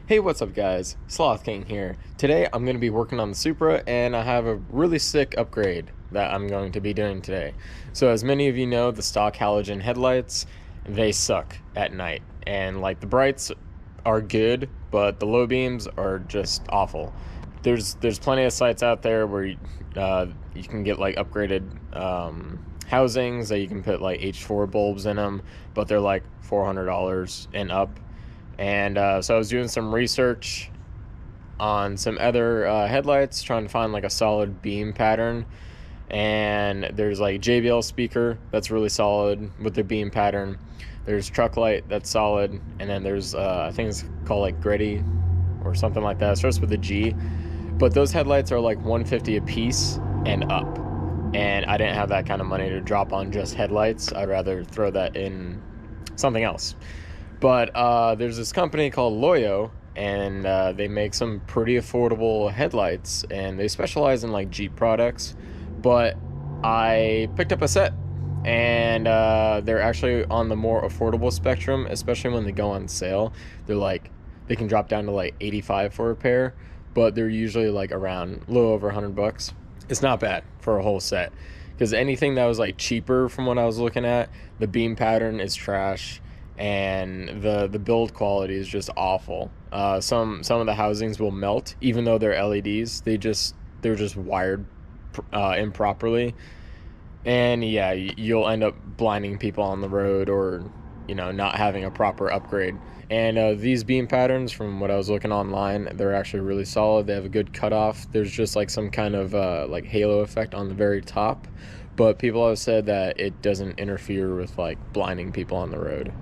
Hey, what's up guys? Sloth King here. Today I'm going to be working on the Supra and I have a really sick upgrade that I'm going to be doing today. So as many of you know, the stock halogen headlights, they suck at night. And like the brights are good, but the low beams are just awful. There's plenty of sites out there where you can get like upgraded housings that you can put like H4 bulbs in them, but they're like $400 and up. And so I was doing some research on some other headlights, trying to find like a solid beam pattern. And there's like JBL speaker that's really solid with the beam pattern. There's truck light that's solid, and then there's I think it's called like Gritty or something like that. It starts with a G. But those headlights are like $150 a piece and up. And I didn't have that kind of money to drop on just headlights. I'd rather throw that in something else. But there's this company called LOYO, and they make some pretty affordable headlights, and they specialize in like Jeep products. But I picked up a set, and they're actually on the more affordable spectrum, especially when they go on sale. They're like, they can drop down to like $85 for a pair, but they're usually like around a little over $100. It's not bad for a whole set, because anything that was like cheaper from what I was looking at, the beam pattern is trash. And the build quality is just awful. Some of the housings will melt, even though they're LEDs. They're just wired improperly, and yeah, you'll end up blinding people on the road, or not having a proper upgrade. And these beam patterns, from what I was looking online, they're actually really solid. They have a good cutoff. There's just like some kind of like halo effect on the very top, but people have said that it doesn't interfere with like blinding people on the road.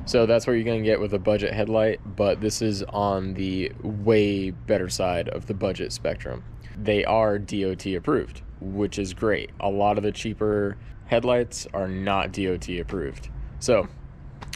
So that's what you're going to get with a budget headlight, but this is on the way better side of the budget spectrum. They are DOT approved, which is great. A lot of the cheaper headlights are not DOT approved. So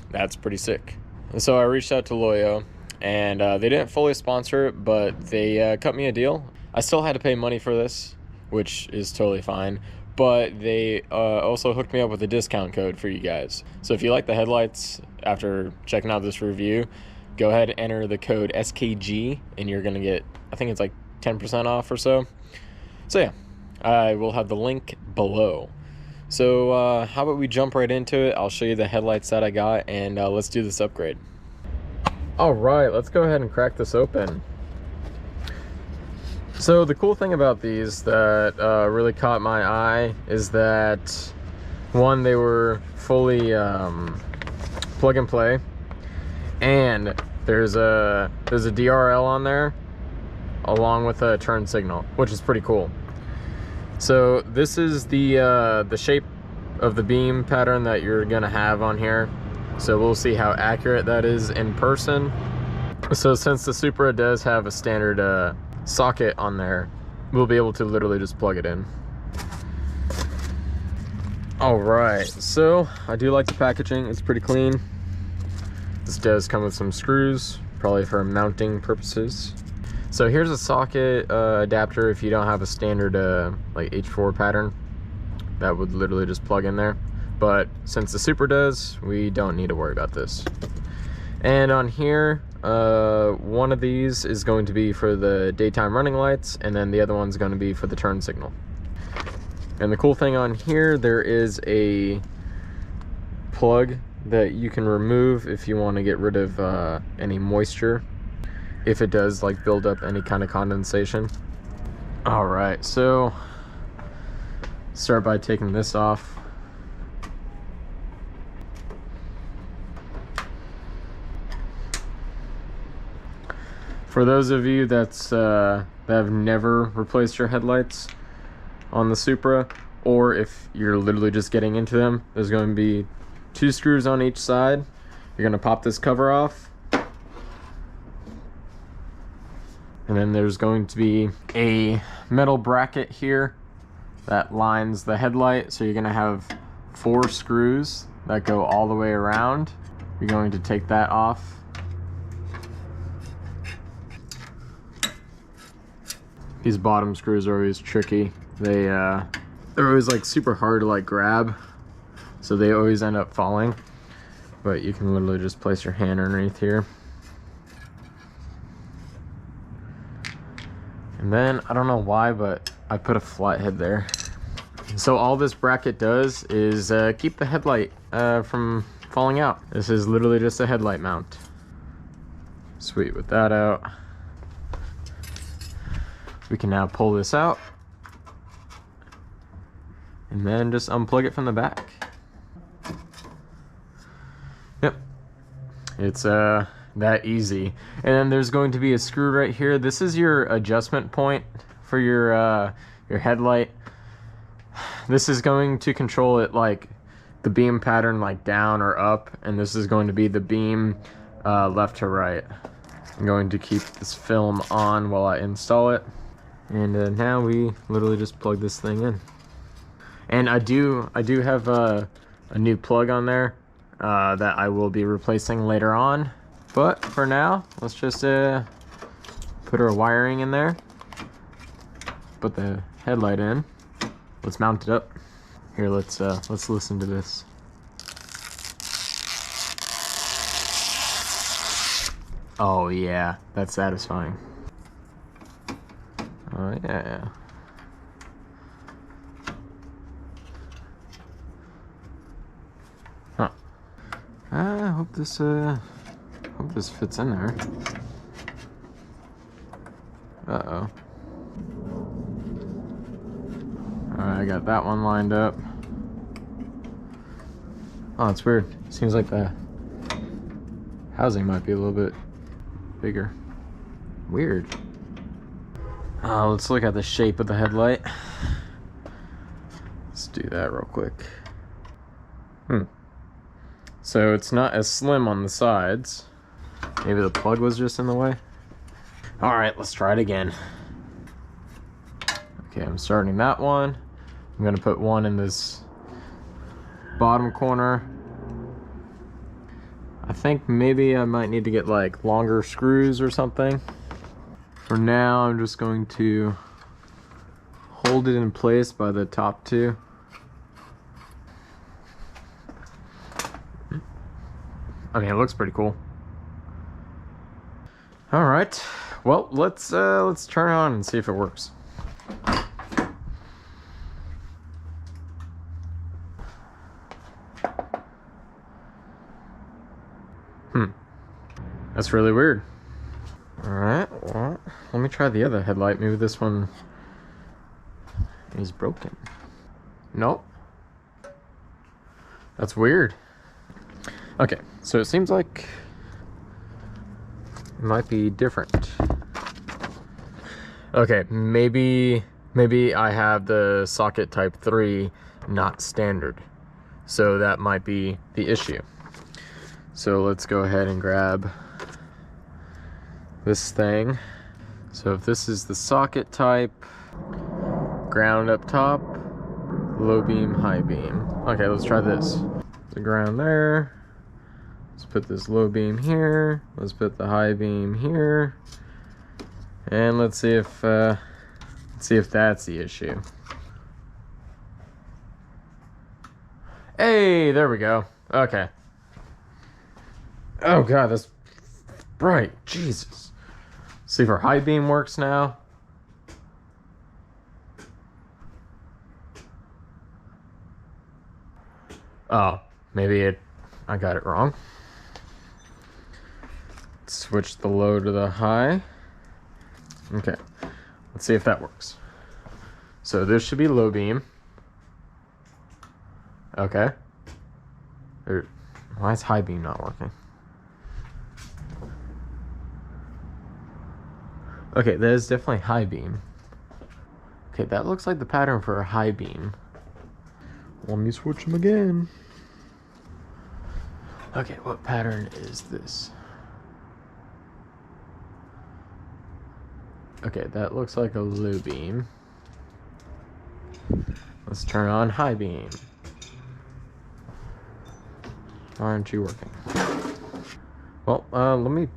that's pretty sick. So I reached out to LOYO, and they didn't fully sponsor it, but they cut me a deal. I still had to pay money for this, which is totally fine. But they also hooked me up with a discount code for you guys. So if you like the headlights after checking out this review, go ahead and enter the code SKG, and you're going to get, I think it's like 10% off or so. So yeah, I will have the link below. So how about we jump right into it? I'll show you the headlights that I got, and let's do this upgrade. All right, let's go ahead and crack this open. So the cool thing about these that really caught my eye is that, one, they were fully plug and play, and there's a DRL on there along with a turn signal, which is pretty cool. So this is the shape of the beam pattern that you're gonna have on here. So we'll see how accurate that is in person. So since the Supra does have a standard socket on there, we'll be able to literally just plug it in. All right, so I do like the packaging. It's pretty clean. This does come with some screws, probably for mounting purposes. So here's a socket adapter if you don't have a standard like H4 pattern. That would literally just plug in there, but since the Supra does, we don't need to worry about this. And on here, one of these is going to be for the daytime running lights, and then the other one's going to be for the turn signal. And the cool thing on here, there is a plug that you can remove if you want to get rid of any moisture, if it does like build up any kind of condensation. All right, so start by taking this off. For those of you that have never replaced your headlights on the Supra, or if you're literally just getting into them, there's going to be 2 screws on each side. You're going to pop this cover off, and then there's going to be a metal bracket here that lines the headlight. So you're going to have 4 screws that go all the way around. You're going to take that off. These bottom screws are always tricky. They're always like super hard to like grab, so they always end up falling. But you can literally just place your hand underneath here. And then, I don't know why, but I put a flat head there. So all this bracket does is keep the headlight from falling out. This is literally just a headlight mount. Sweet, with that out, we can now pull this out and then just unplug it from the back. Yep, it's that easy. And then there's going to be a screw right here. This is your adjustment point for your headlight. This is going to control it, like the beam pattern, like down or up, and this is going to be the beam left to right. I'm going to keep this film on while I install it. And now we literally just plug this thing in. And I do have a new plug on there that I will be replacing later on. But for now, let's just put our wiring in there. Put the headlight in. Let's mount it up. Here, let's listen to this. Oh yeah, that's satisfying. Oh yeah. Huh. I hope this fits in there. Uh-oh. Alright, I got that one lined up. Oh, it's weird. Seems like the housing might be a little bit bigger. Weird. Let's look at the shape of the headlight. Let's do that real quick. So it's not as slim on the sides. Maybe the plug was just in the way. Alright, let's try it again. Okay, I'm starting that one. I'm gonna put one in this bottom corner. I think maybe I might need to get like longer screws or something. For now, I'm just going to hold it in place by the top two. I mean, it looks pretty cool. All right, well, let's turn it on and see if it works. That's really weird. All right, well, let me try the other headlight. Maybe this one is broken. Nope. That's weird. Okay, so it seems like it might be different. Okay, maybe I have the socket type 3 not standard. So that might be the issue. So let's go ahead and grab this thing. So if this is the socket type, ground up top, low beam, high beam. Okay, let's try this. The ground there. Let's put this low beam here. Let's put the high beam here. And let's see if that's the issue. Hey, there we go. Okay. Oh god, that's bright. Jesus. See if our high beam works now. Oh, maybe I got it wrong. Switch the low to the high. Okay, let's see if that works. So this should be low beam. Okay. Why is high beam not working? Okay, that is definitely high beam. Okay, that looks like the pattern for a high beam. Let me switch them again. Okay, what pattern is this? Okay, that looks like a low beam. Let's turn on high beam. Why aren't you working? Well, let me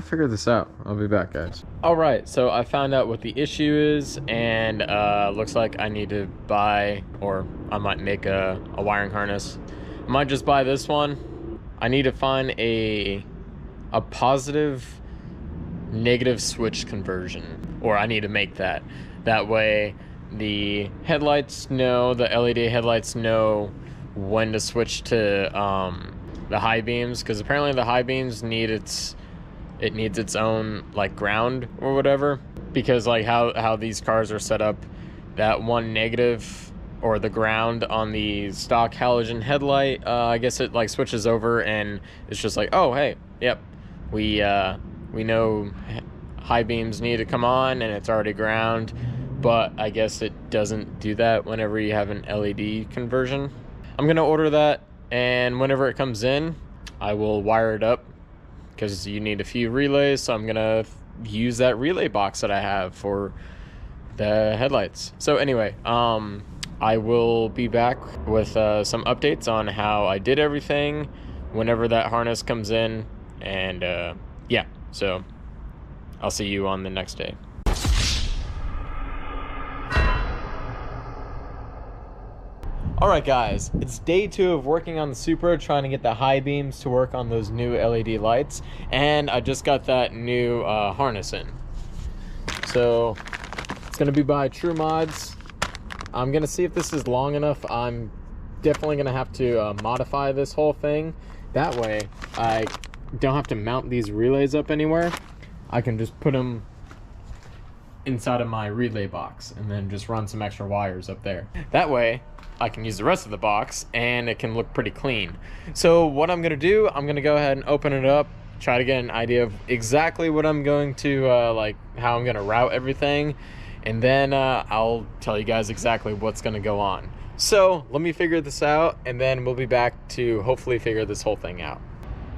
figure this out. I'll be back, guys. All right, so I found out what the issue is, and looks like I need to buy, or I might make a wiring harness. I might just buy this one. I need to find a positive negative switch conversion, or I need to make that. That way the headlights know, the LED headlights know when to switch to the high beams, because apparently the high beams needs its own like ground or whatever, because like how these cars are set up, that one negative or the ground on the stock halogen headlight, I guess it like switches over and it's just like, oh hey, yep, we know high beams need to come on and it's already ground. But I guess it doesn't do that whenever you have an LED conversion. I'm gonna order that, and whenever it comes in, I will wire it up, because you need a few relays, so I'm gonna use that relay box that I have for the headlights. So anyway, I will be back with some updates on how I did everything whenever that harness comes in, and yeah, so I'll see you on the next day. Alright guys, it's day 2 of working on the Supra, trying to get the high beams to work on those new LED lights, and I just got that new harness in. So it's going to be by True Mods. I'm going to see if this is long enough. I'm definitely going to have to modify this whole thing. That way I don't have to mount these relays up anywhere. I can just put them inside of my relay box and then just run some extra wires up there. That way I can use the rest of the box and it can look pretty clean. So what I'm gonna do, I'm gonna go ahead and open it up, try to get an idea of exactly what I'm going to like how I'm gonna route everything, and then I'll tell you guys exactly what's gonna go on. So let me figure this out, and then we'll be back to hopefully figure this whole thing out.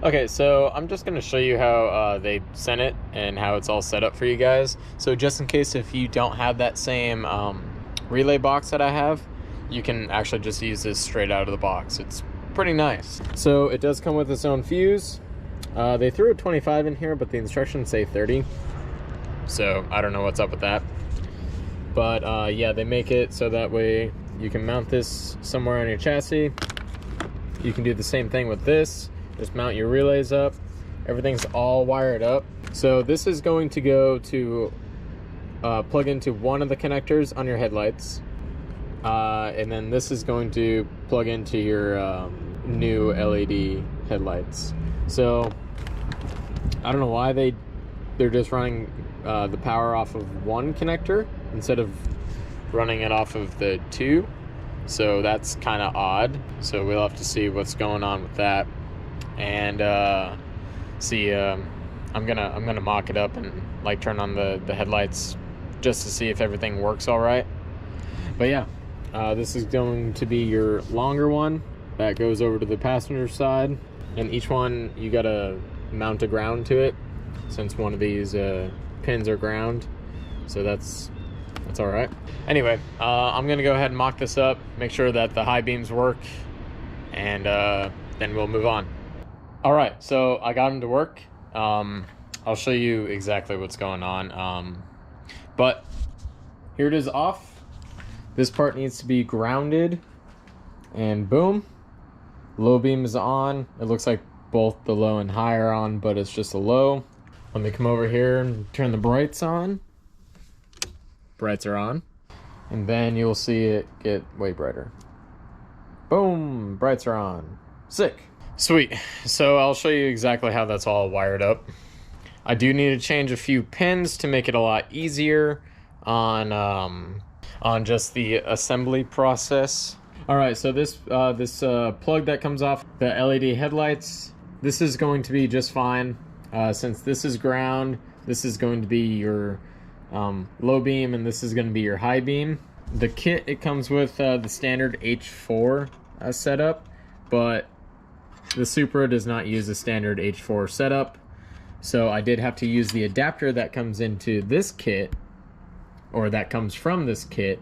Okay, so I'm just going to show you how they sent it and how it's all set up for you guys. So just in case if you don't have that same relay box that I have, you can actually just use this straight out of the box. It's pretty nice. So it does come with its own fuse. They threw a 25 in here, but the instructions say 30. So I don't know what's up with that. But yeah, they make it so that way you can mount this somewhere on your chassis. You can do the same thing with this. Just mount your relays up. Everything's all wired up. So this is going to go to plug into one of the connectors on your headlights. And then this is going to plug into your new LED headlights. So I don't know why they're just running the power off of one connector instead of running it off of the two. So that's kind of odd. So we'll have to see what's going on with that. And see, I'm gonna mock it up and like turn on the headlights just to see if everything works all right. But yeah, this is going to be your longer one that goes over to the passenger side, and each one you gotta mount a ground to it, since one of these pins are ground. So that's all right. Anyway, I'm gonna go ahead and mock this up, make sure that the high beams work, and then we'll move on. All right, so I got them to work. I'll show you exactly what's going on. But here it is off. This part needs to be grounded, and boom, low beam is on. It looks like both the low and high are on, but it's just a low. Let me come over here and turn the brights on. Brights are on, and then you'll see it get way brighter. Boom, brights are on. Sick. Sweet. So I'll show you exactly how that's all wired up. I do need to change a few pins to make it a lot easier on just the assembly process. All right, so this plug that comes off the LED headlights, this is going to be just fine. Since this is ground, this is going to be your low beam, and this is going to be your high beam. The kit, it comes with the standard H4 setup, but the Supra does not use a standard H4 setup, so I did have to use the adapter that comes into this kit, or that comes from this kit,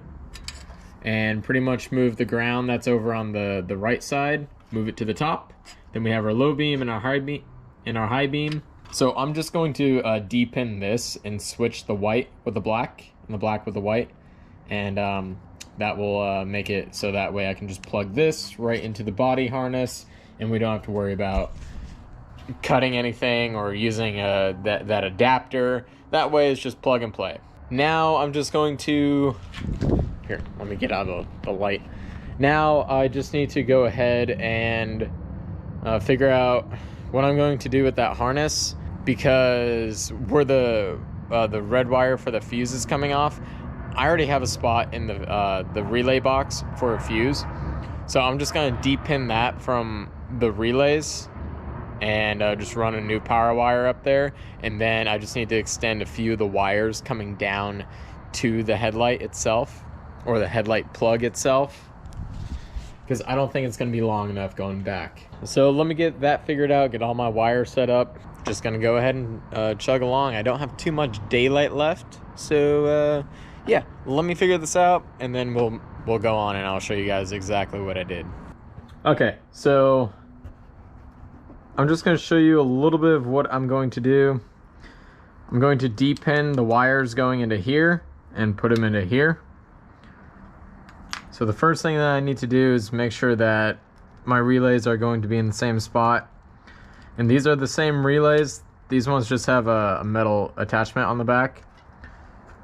and pretty much move the ground that's over on the right side, move it to the top. Then we have our low beam and our high beam. So I'm just going to depin this and switch the white with the black and the black with the white, and that will make it so that way I can just plug this right into the body harness, and we don't have to worry about cutting anything or using that adapter. That way it's just plug and play. Now I'm just going to, here, let me get out of the light. Now I just need to go ahead and figure out what I'm going to do with that harness, because where the red wire for the fuse is coming off, I already have a spot in the relay box for a fuse. So I'm just going to de-pin that from the relays and just run a new power wire up there. And then I just need to extend a few of the wires coming down to the headlight itself, or the headlight plug itself, because I don't think it's going to be long enough going back. So let me get that figured out, get all my wires set up. Just going to go ahead and chug along. I don't have too much daylight left. So yeah, let me figure this out, and then we'll go on and I'll show you guys exactly what I did. Okay, so I'm just going to show you a little bit of what I'm going to do. I'm going to de-pin the wires going into here and put them into here. So the first thing that I need to do is make sure that my relays are going to be in the same spot. And these are the same relays. These ones just have a metal attachment on the back,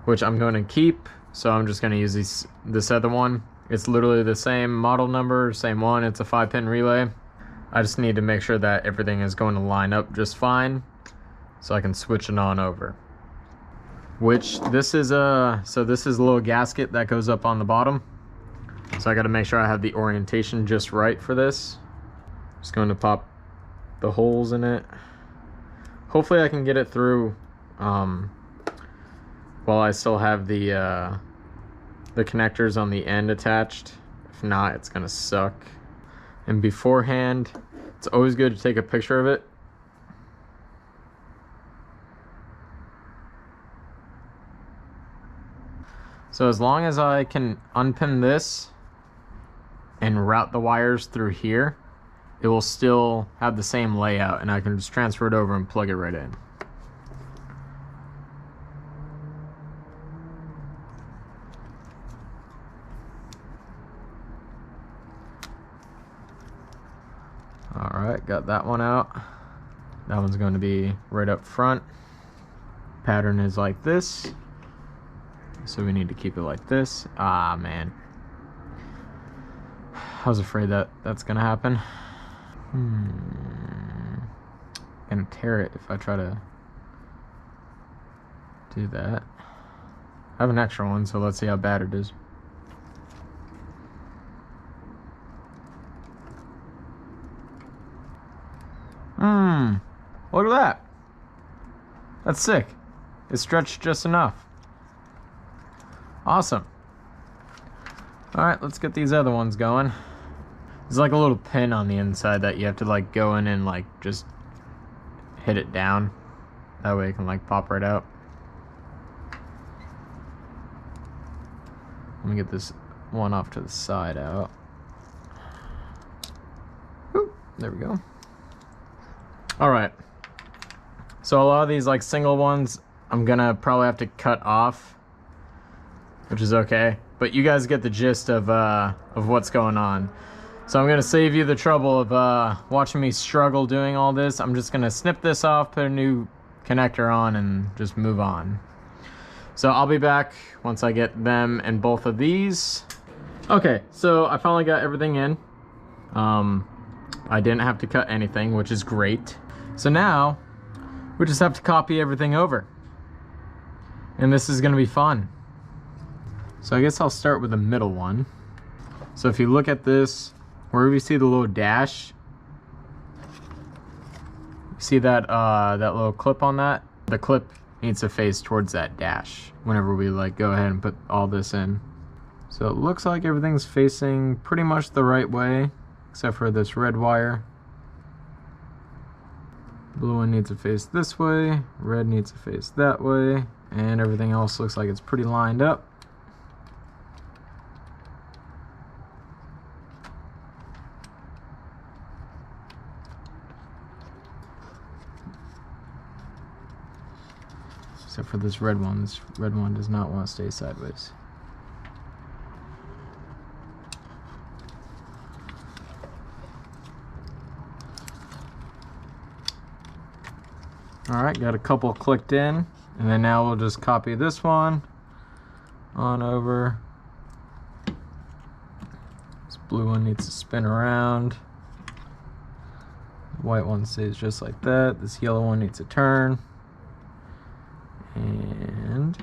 which I'm going to keep. So I'm just going to use this other one. It's literally the same model number, same one. It's a 5-pin relay. I just need to make sure that everything is going to line up just fine, so I can switch it on over. Which this is a little gasket that goes up on the bottom. So I got to make sure I have the orientation just right for this. Just going to pop the holes in it. Hopefully I can get it through while I still have the connectors on the end attached. If not, it's gonna suck. And beforehand, it's always good to take a picture of it. So as long as I can unpin this and route the wires through here, it will still have the same layout, and I can just transfer it over and plug it right in. Alright, got that one out. That one's going to be right up front. Pattern is like this, so we need to keep it like this. Ah, man. I was afraid that that's gonna happen. Gonna tear it if I try to do that. I have an extra one, so let's see how bad it is. Look at that. That's sick. It stretched just enough. Awesome. Alright, let's get these other ones going. There's like a little pin on the inside that you have to like go in and like just hit it down. That way it can like pop right out. Let me get this one off to the side out. Whoop, there we go. Alright. So a lot of these like single ones I'm gonna probably have to cut off, which is okay. But you guys get the gist of what's going on. So I'm gonna save you the trouble of watching me struggle doing all this. I'm just gonna snip this off, put a new connector on, and just move on. So I'll be back once I get them and both of these. Okay, so I finally got everything in. I didn't have to cut anything, which is great. So now we just have to copy everything over. And this is gonna be fun. So I guess I'll start with the middle one. So if you look at this, wherever you see the little dash, you see that that little clip on that? The clip needs to face towards that dash whenever we like go ahead and put all this in. So it looks like everything's facing pretty much the right way, except for this red wire. Blue one needs to face this way, red needs to face that way, and everything else looks like it's pretty lined up. Except for this red one. This red one does not want to stay sideways. All right, got a couple clicked in, and then now we'll just copy this one on over. This blue one needs to spin around. The white one stays just like that. This yellow one needs to turn. And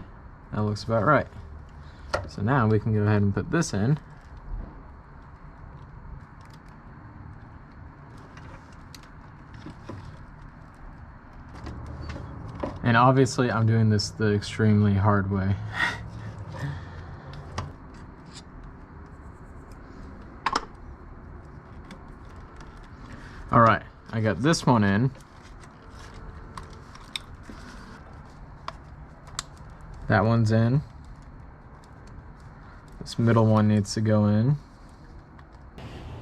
that looks about right. So now we can go ahead and put this in. And obviously I'm doing this the extremely hard way. All right, I got this one in. That one's in. This middle one needs to go in.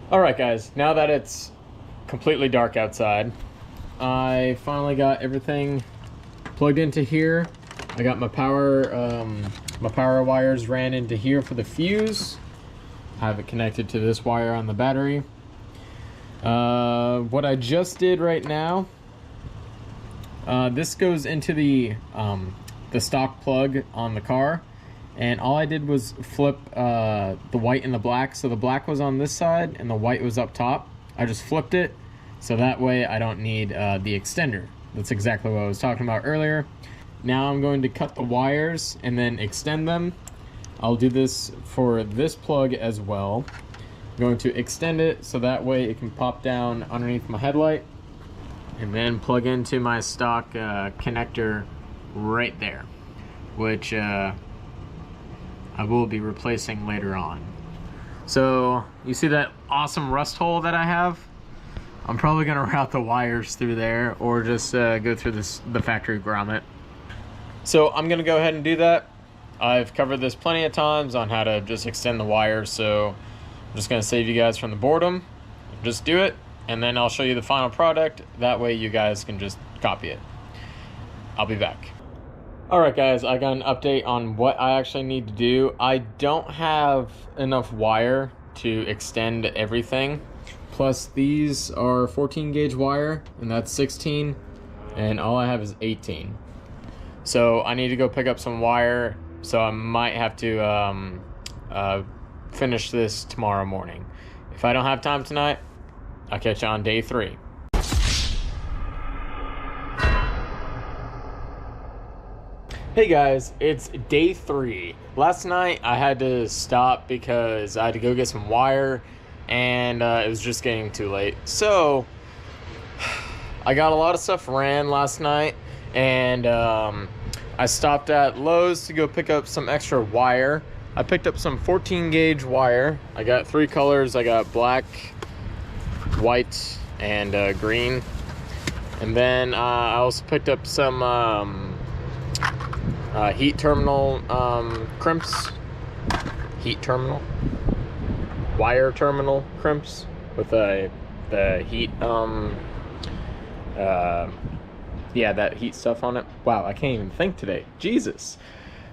All right, guys, now that it's completely dark outside, I finally got everything plugged into here. I got my power wires ran into here for the fuse. I have it connected to this wire on the battery. What I just did right now, this goes into the stock plug on the car, and all I did was flip the white and the black. So the black was on this side and the white was up top. I just flipped it so that way I don't need the extender. That's exactly what I was talking about earlier. Now I'm going to cut the wires and then extend them. I'll do this for this plug as well. I'm going to extend it so that way it can pop down underneath my headlight and then plug into my stock connector right there, which I will be replacing later on. So you see that awesome rust hole that I have? I'm probably gonna route the wires through there or just go through the factory grommet. So I'm gonna go ahead and do that. I've covered this plenty of times on how to just extend the wires, so I'm just gonna save you guys from the boredom. Just do it, and then I'll show you the final product. That way you guys can just copy it. I'll be back. All right, guys, I got an update on what I actually need to do. I don't have enough wire to extend everything. Plus these are 14 gauge wire and that's 16, and all I have is 18. So I need to go pick up some wire, so I might have to finish this tomorrow morning. If I don't have time tonight, I'll catch you on day 3. Hey guys, it's day 3. Last night I had to stop because I had to go get some wire, and it was just getting too late. So I got a lot of stuff ran last night, and I stopped at Lowe's to go pick up some extra wire. I picked up some 14 gauge wire. I got 3 colors. I got black, white, and green. And then I also picked up some heat terminal crimps. Wire terminal crimps with the heat yeah, that heat stuff on it. Wow, I can't even think today, Jesus.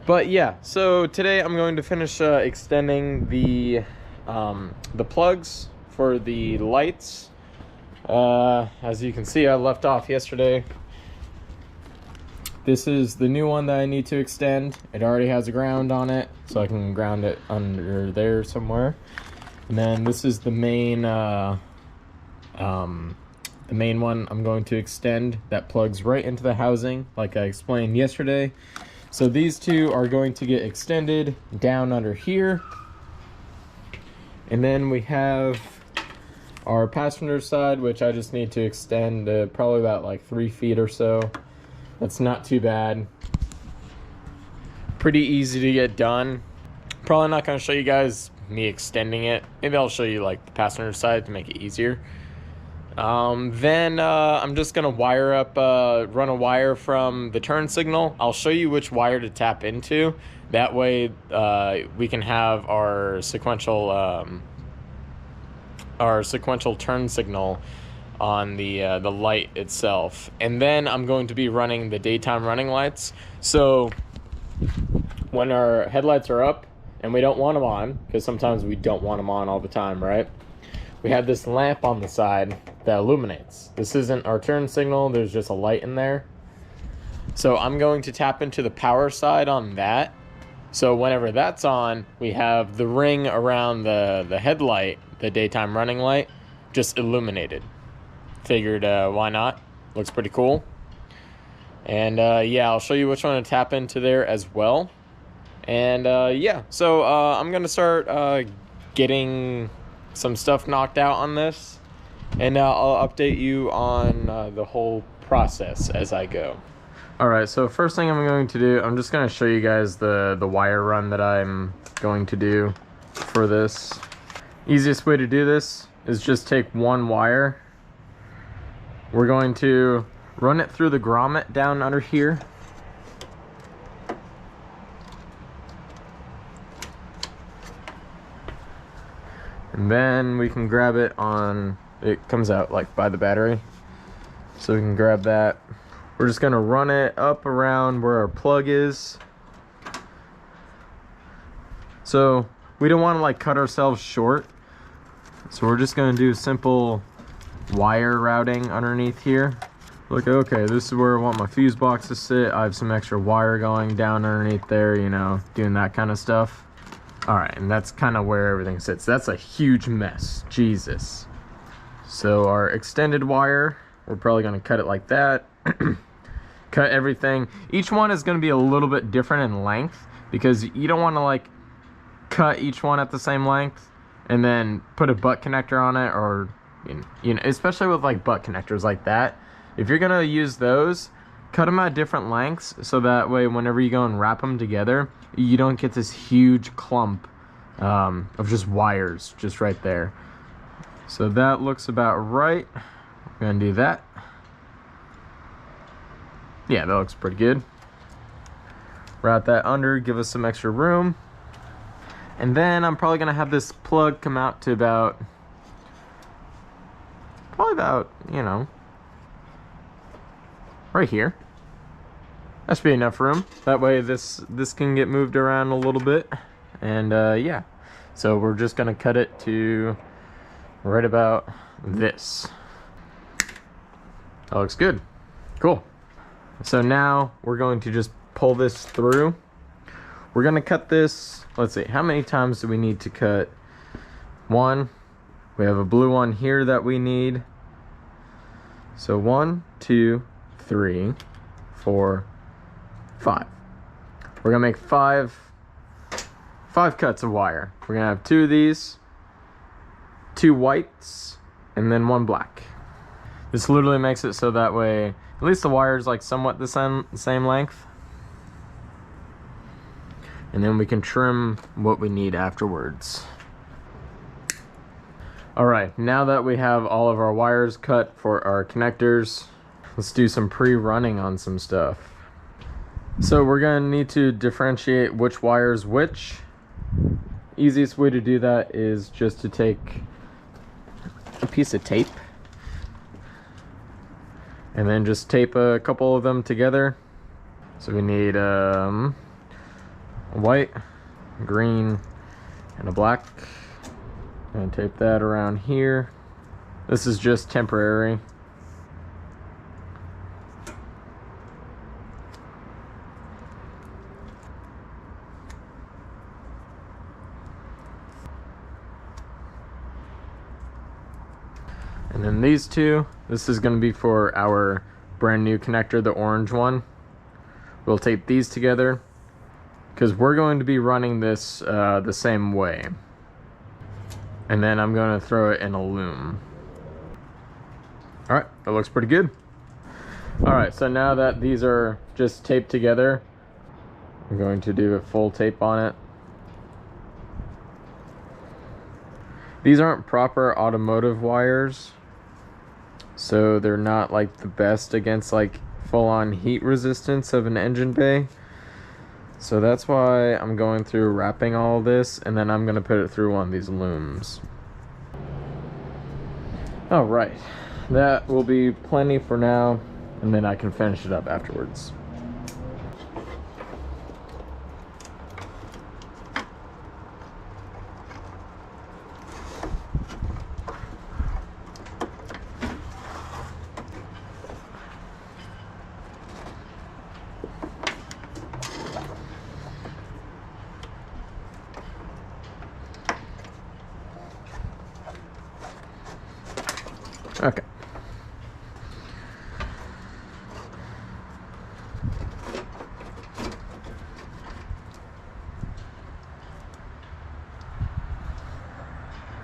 But yeah, so today I'm going to finish extending the plugs for the lights. As you can see, I left off yesterday. This is the new one that I need to extend. It already has a ground on it, so I can ground it under there somewhere. And then this is the main one I'm going to extend that plugs right into the housing, like I explained yesterday. So these two are going to get extended down under here. And then we have our passenger side, which I just need to extend probably about like 3 feet or so. That's not too bad. Pretty easy to get done. Probably not going to show you guys me extending it. Maybe I'll show you like the passenger side to make it easier. Then I'm just gonna wire up, run a wire from the turn signal. I'll show you which wire to tap into. That way we can have our sequential turn signal on the light itself. And then I'm going to be running the daytime running lights. So when our headlights are up and we don't want them on, because sometimes we don't want them on all the time, right? We have this lamp on the side that illuminates. This isn't our turn signal, there's just a light in there. So I'm going to tap into the power side on that. So whenever that's on, we have the ring around the headlight, the daytime running light, just illuminated. Figured why not? Looks pretty cool. And yeah, I'll show you which one to tap into there as well. And yeah, so I'm gonna start getting some stuff knocked out on this, and I'll update you on the whole process as I go. Alright, so first thing I'm going to do, I'm just going to show you guys the wire run that I'm going to do for this. Easiest way to do this is just take one wire. We're going to run it through the grommet down under here. And then we can grab it on, it comes out like by the battery. So we can grab that. We're just gonna run it up around where our plug is. So we don't want to like cut ourselves short. So we're just gonna do simple wire routing underneath here. Like, okay, this is where I want my fuse box to sit. I have some extra wire going down underneath there, you know, doing that kind of stuff. All right, and that's kind of where everything sits. That's a huge mess, Jesus. So our extended wire, we're probably gonna cut it like that. Cut everything. Each one is going to be a little bit different in length because you don't want to like cut each one at the same length and then put a butt connector on it, or you know, especially with like butt connectors like that. If you're going to use those, cut them at different lengths so that way whenever you go and wrap them together, you don't get this huge clump of just wires just right there. So that looks about right. We're going to do that. Yeah, that looks pretty good. Route that under, give us some extra room. And then I'm probably gonna have this plug come out to about, you know, right here. That should be enough room. That way this can get moved around a little bit. And yeah, so we're just gonna cut it to right about this. That looks good. Cool. So now we're going to just pull this through. We're going to cut this, let's see, how many times do we need to cut? One, we have a blue one here that we need. So 1, 2, 3, 4, 5. We're going to make five cuts of wire. We're going to have 2 of these, 2 whites, and then 1 black. This literally makes it so that way, at least the wire is like somewhat the same length. And then we can trim what we need afterwards. Alright, now that we have all of our wires cut for our connectors, let's do some pre-running on some stuff. So we're going to need to differentiate which wire is which. Easiest way to do that is just to take a piece of tape and then just tape a couple of them together. So we need a white, green, and a black. And tape that around here. This is just temporary. And then these two, this is going to be for our brand new connector, the orange one. We'll tape these together because we're going to be running this the same way. And then I'm going to throw it in a loom. Alright, that looks pretty good. Alright, so now that these are just taped together, I'm going to do a full tape on it. These aren't proper automotive wires, so they're not like the best against like full-on heat resistance of an engine bay. So that's why I'm going through wrapping all this, and then I'm going to put it through one of these looms. Alright, that will be plenty for now, and then I can finish it up afterwards. Okay.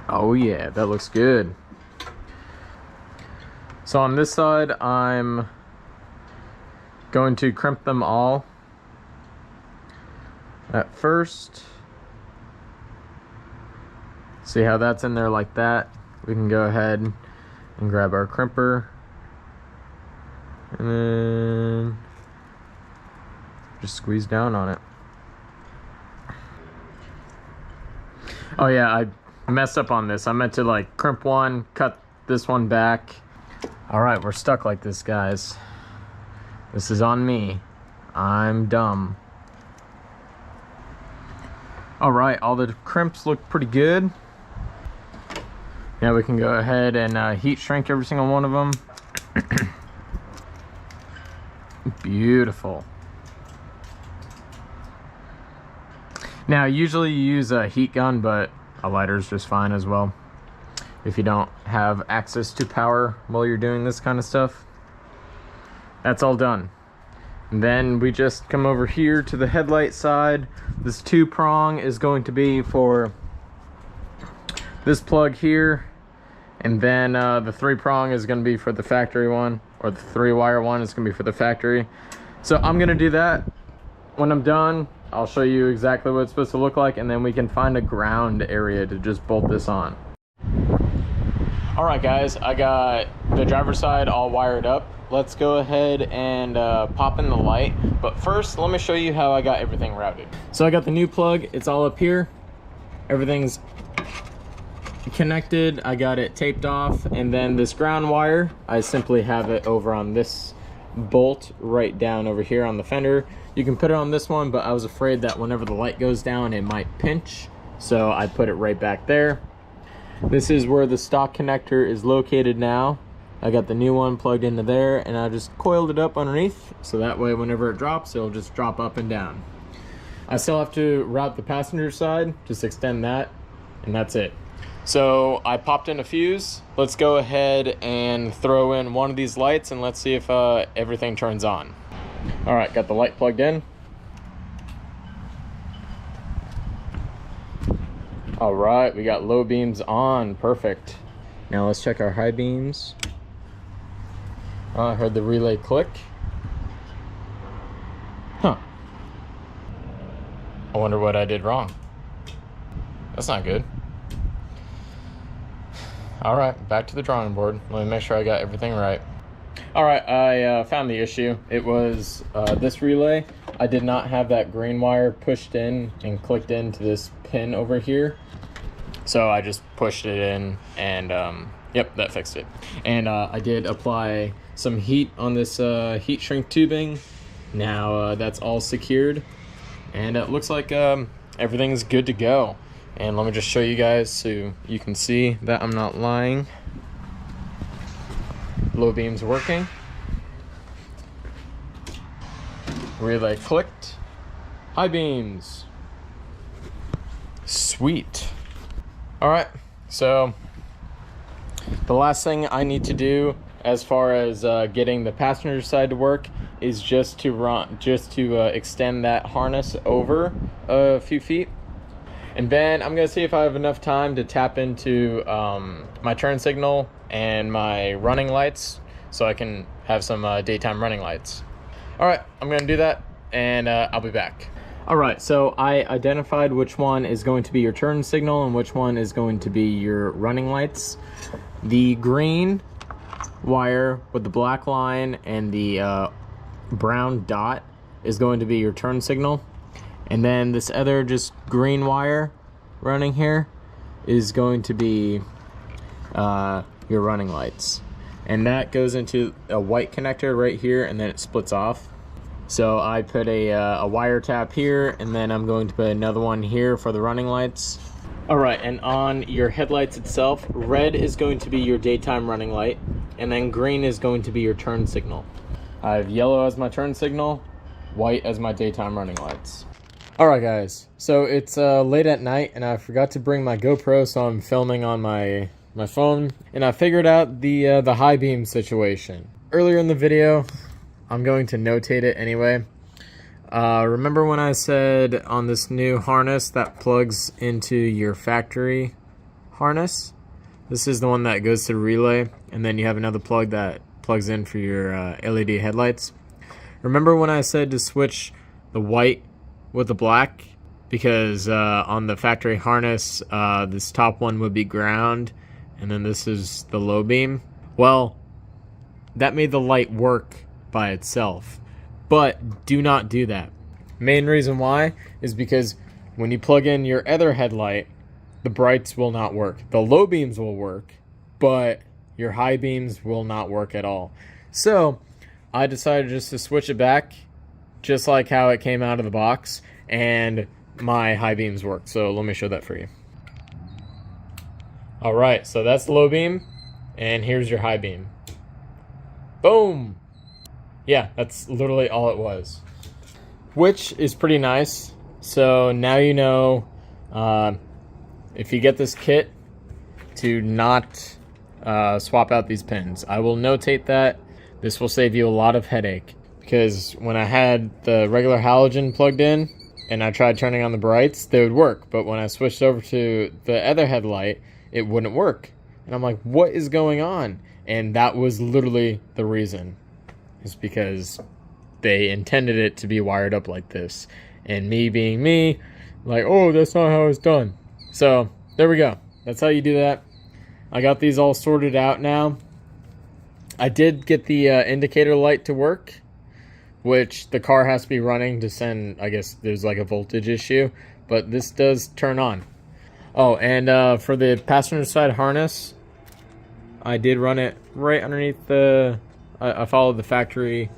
Oh yeah, that looks good. So on this side, I'm going to crimp them all at first. See how that's in there like that? We can go ahead and grab our crimper and then just squeeze down on it. Oh yeah, I messed up on this. I meant to like crimp one, cut this one back. All right, we're stuck like this, guys. This is on me. I'm dumb. All right, all the crimps look pretty good. Now we can go ahead and heat shrink every single one of them. Beautiful. Now, usually you use a heat gun, but a lighter is just fine as well if you don't have access to power while you're doing this kind of stuff. That's all done. And then we just come over here to the headlight side. This 2-prong is going to be for this plug here, and then the 3-prong is going to be for the factory one, or the 3-wire one is going to be for the factory. So I'm going to do that. When I'm done, I'll show you exactly what it's supposed to look like, and then we can find a ground area to just bolt this on. All right, guys, I got the driver's side all wired up. Let's go ahead and pop in the light. But first, let me show you how I got everything routed. So I got the new plug. It's all up here. Everything's connected. I got it taped off. And then this ground wire, I simply have it over on this bolt right down over here on the fender. You can put it on this one, but I was afraid that whenever the light goes down, it might pinch. So I put it right back there. This is where the stock connector is located now. I got the new one plugged into there, and I just coiled it up underneath, so that way whenever it drops, it'll just drop up and down. I still have to route the passenger side, just extend that, and that's it. So I popped in a fuse. Let's go ahead and throw in one of these lights, and let's see if everything turns on. All right, got the light plugged in. All right, we got low beams on, perfect. Now let's check our high beams. Oh, I heard the relay click. Huh. I wonder what I did wrong. That's not good. All right, back to the drawing board. Let me make sure I got everything right. All right, I found the issue. It was this relay. I did not have that green wire pushed in and clicked into this pin over here. So I just pushed it in and yep, that fixed it. And I did apply some heat on this heat shrink tubing. Now that's all secured, and it looks like everything's good to go. And let me just show you guys so you can see that I'm not lying. Low beams working. Relay clicked. High beams. Sweet. All right, so the last thing I need to do as far as getting the passenger side to work is just to extend that harness over a few feet. And then I'm gonna see if I have enough time to tap into my turn signal and my running lights so I can have some daytime running lights. All right, I'm gonna do that, and I'll be back. All right, so I identified which one is going to be your turn signal and which one is going to be your running lights. The green wire with the black line and the brown dot is going to be your turn signal. And then this other just green wire running here is going to be your running lights. And that goes into a white connector right here, and then it splits off. So I put a wire tap here, and then I'm going to put another one here for the running lights. All right, and on your headlights itself, red is going to be your daytime running light, and then green is going to be your turn signal. I have yellow as my turn signal, white as my daytime running lights. All right, guys, so it's late at night, and I forgot to bring my GoPro, so I'm filming on my my phone, and I figured out the high beam situation. Earlier in the video, I'm going to notate it anyway. Remember when I said on this new harness that plugs into your factory harness? This is the one that goes to the relay, and then you have another plug that plugs in for your LED headlights. Remember when I said to switch the white with the black? Because on the factory harness, this top one would be ground, and then this is the low beam. Well, that made the light work by itself, but do not do that. Main reason why is because when you plug in your other headlight, the brights will not work. The low beams will work, but your high beams will not work at all. So I decided just to switch it back, just like how it came out of the box, and my high beams work. So let me show that for you. All right, so that's the low beam, and here's your high beam. Boom. Yeah, that's literally all it was, which is pretty nice. So now you know, if you get this kit, to not swap out these pins. I will notate that. This will save you a lot of headache, because when I had the regular halogen plugged in and I tried turning on the brights, they would work, but when I switched over to the other headlight, it wouldn't work. And I'm like, what is going on? And that was literally the reason. It's because they intended it to be wired up like this. And me being me, like, oh, that's not how it's done. So there we go. That's how you do that. I got these all sorted out now. I did get the indicator light to work, which the car has to be running to send, I guess there's like a voltage issue, but this does turn on. Oh, and for the passenger side harness, I did run it right underneath the, I followed the factory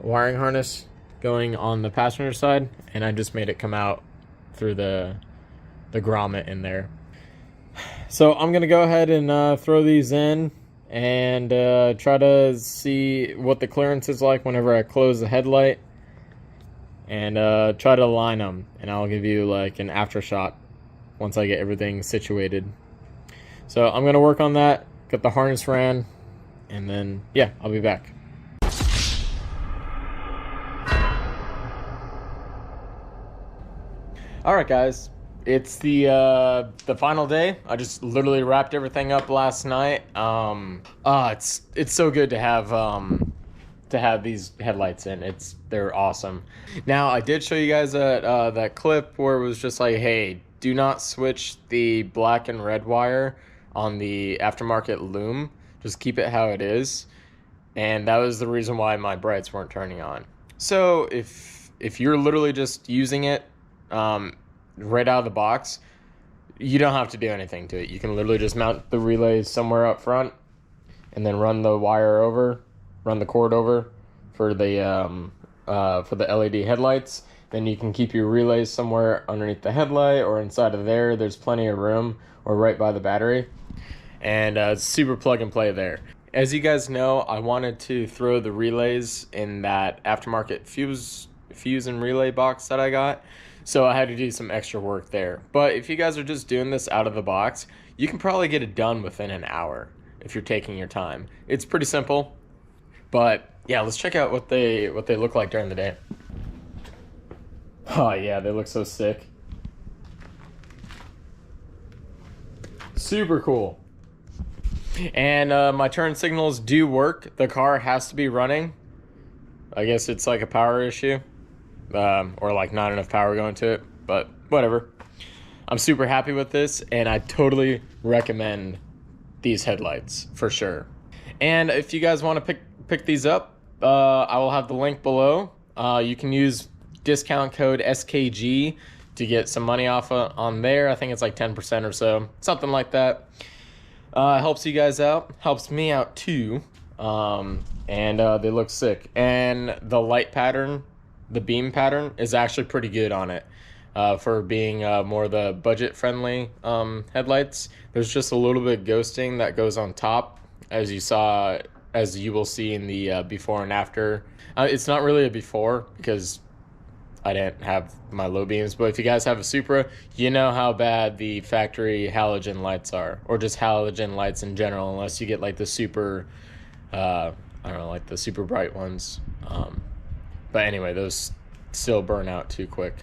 wiring harness going on the passenger side, and I just made it come out through the grommet in there. So I'm going to go ahead and throw these in and try to see what the clearance is like whenever I close the headlight, and try to align them, and I'll give you like an after shot once I get everything situated. So I'm going to work on that, get the harness ran, and then yeah, I'll be back. Alright guys, it's the final day. I just literally wrapped everything up last night. It's so good to have these headlights in. They're awesome. Now I did show you guys that clip where it was just like, hey, do not switch the black and red wire on the aftermarket loom. Just keep it how it is. And that was the reason why my brights weren't turning on. So if you're literally just using it right out of the box, you don't have to do anything to it. You can literally just mount the relays somewhere up front and then run the wire over, run the cord over for the LED headlights. Then you can keep your relays somewhere underneath the headlight or inside of there. There's plenty of room, or right by the battery. And super plug and play there. As you guys know, I wanted to throw the relays in that aftermarket fuse and relay box that I got. So I had to do some extra work there. But if you guys are just doing this out of the box, you can probably get it done within an hour if you're taking your time. It's pretty simple. But yeah, let's check out what they look like during the day. Oh yeah, they look so sick. Super cool. And my turn signals do work. The car has to be running. I guess it's like a power issue. Or like not enough power going to it, but whatever. I'm super happy with this, and I totally recommend these headlights for sure. And if you guys want to pick these up, I will have the link below. You can use discount code SKG to get some money off on there. I think it's like 10% or so, something like that. Helps you guys out, helps me out too. And they look sick, and the light pattern, the beam pattern, is actually pretty good on it. For being more the budget-friendly headlights. There's just a little bit of ghosting that goes on top, as you will see in the before and after. It's not really a before, because I didn't have my low beams. But if you guys have a Supra, you know how bad the factory halogen lights are, or just halogen lights in general, unless you get like the super, I don't know, like the super bright ones. But anyway, those still burn out too quick.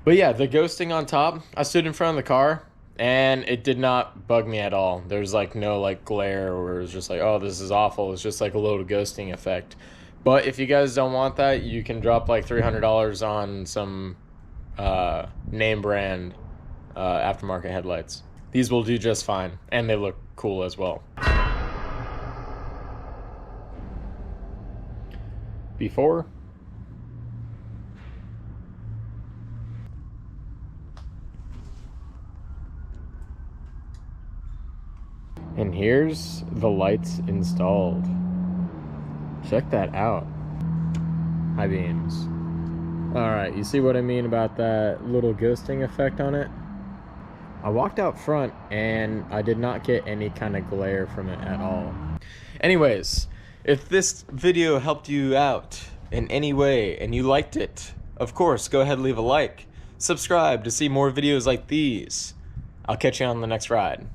But yeah, the ghosting on top, I stood in front of the car and it did not bug me at all. There's like no like glare or it was just like, oh, this is awful. It's just like a little ghosting effect. But if you guys don't want that, you can drop like $300 on some name brand aftermarket headlights. These will do just fine, and they look cool as well. Before. And here's the lights installed. Check that out. High beams. Alright, you see what I mean about that little ghosting effect on it? I walked out front and I did not get any kind of glare from it at all. Anyways, if this video helped you out in any way and you liked it, of course, go ahead and leave a like. Subscribe to see more videos like these. I'll catch you on the next ride.